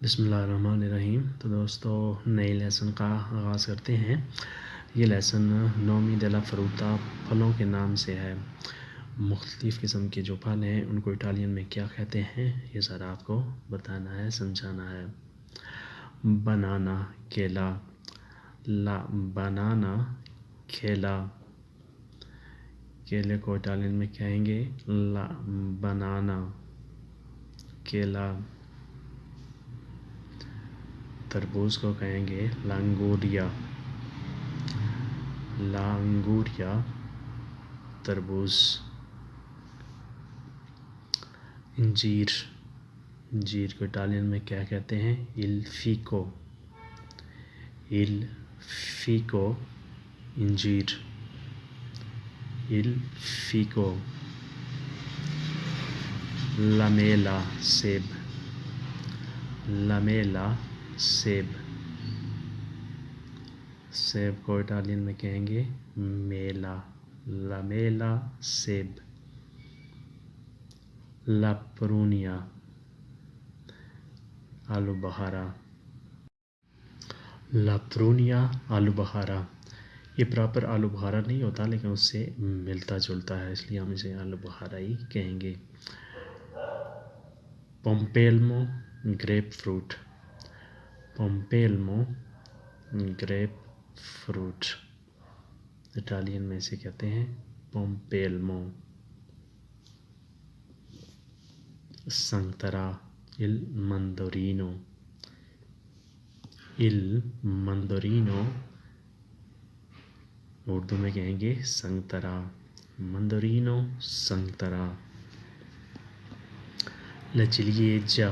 بسم اللہ الرحمن الرحیم۔ تو دوستو نئے لیسن کا آغاز کرتے ہیں۔ یہ لیسن نومی دلا فروتا پھلوں کے نام سے ہے۔ مختلف قسم کے جو پھل ہیں ان کو اٹالین میں کیا کہتے ہیں یہ ذرا آپ کو بتانا ہے، سمجھانا ہے۔ بنانا کیلا، بنانا کیلا، کیلے کو اٹالین میں کہیں گے بنانا کیلا۔ تربوز کو کہیں گے لانگوریا، لانگوریا تربوز۔ انجیر، انجیر کو اٹالین میں کیا کہتے ہیں؟ il fico، il fico انجیر، il fico۔ لمیلا سیب، لمیلا سیب، سیب کو اٹالین میں کہیں گے میلا، لمیلا سیب۔ لاپرونیا آلو بخارا، لاپرونیا آلو بخارا۔ یہ پراپر آلو بخارا نہیں ہوتا لیکن اس سے ملتا جلتا ہے، اس لیے ہم اسے آلو بخارا ہی کہیں گے۔ پومپیلمو گریپ فروٹ، پومپیلمو گریپ فروٹ، اٹالین میں اسے کہتے ہیں پومپیلمو۔ سنترا il mandorino، il mandorino Urdu میں کہیں گے سنترا، مندورینو سنترا۔ لا چلیجا،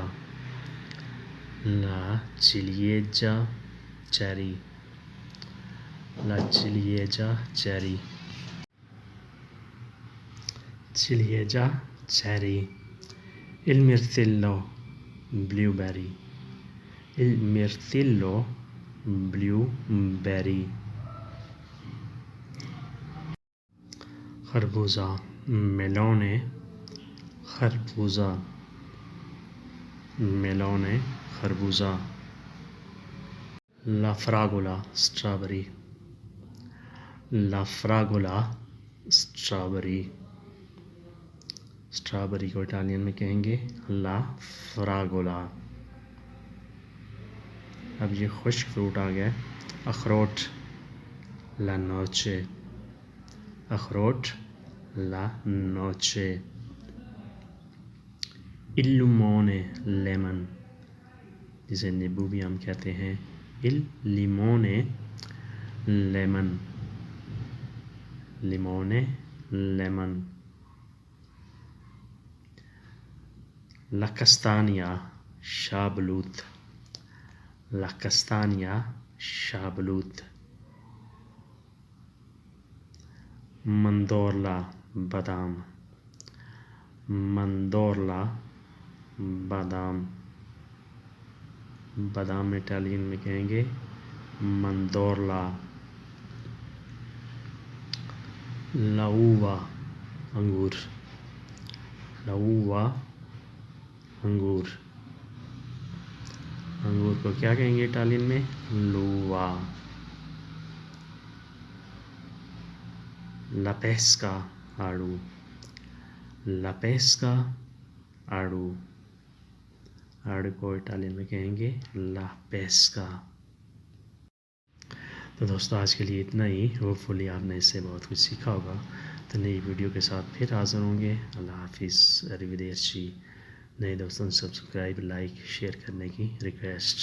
لا چلیجا چیری، لا چلیجا چیری، چلیجا cherry. il mirtillo blueberry، il mirtillo blueberry۔ خربوزہ میلونے، خربوزہ میلونے خربوزہ۔ لا فراگولا اسٹرابری، لا فراگولا اسٹرابری، اسٹرابری کو اٹالین میں کہیں گے لا فراگولا۔ اب یہ خشک فروٹ آ گیا، اخروٹ لا نوچے، اخروٹ لا نوچے۔ il limone لیمن، جسے نیبو بھی ہم کہتے ہیں، il limone لیمن، لیمونے لیمن۔ لا کستانیا شابلوت، لا کستانیا شابلوت۔ مندورلا بادام، مندورلا بادام، بادام اٹالین میں کہیں گے مندورلا۔ لاؤوا انگور، لاؤوا انگور، انگور کو کیا کہیں گے اٹالین میں؟ لوا۔ لا پیسکا آڑو، لا پیسکا آڑو، آڑو کو اٹالین میں کہیں گے لا پیسکا۔ تو دوستو آج کے لیے اتنا ہی، ہوپ فلی آپ نے اس سے بہت کچھ سیکھا ہوگا۔ تو نئی ویڈیو کے ساتھ پھر حاضر ہوں گے۔ اللہ حافظ، اریویدرچی۔ نئے دوستوں سے سبسکرائب، لائک، شیئر کرنے کی ریکویسٹ۔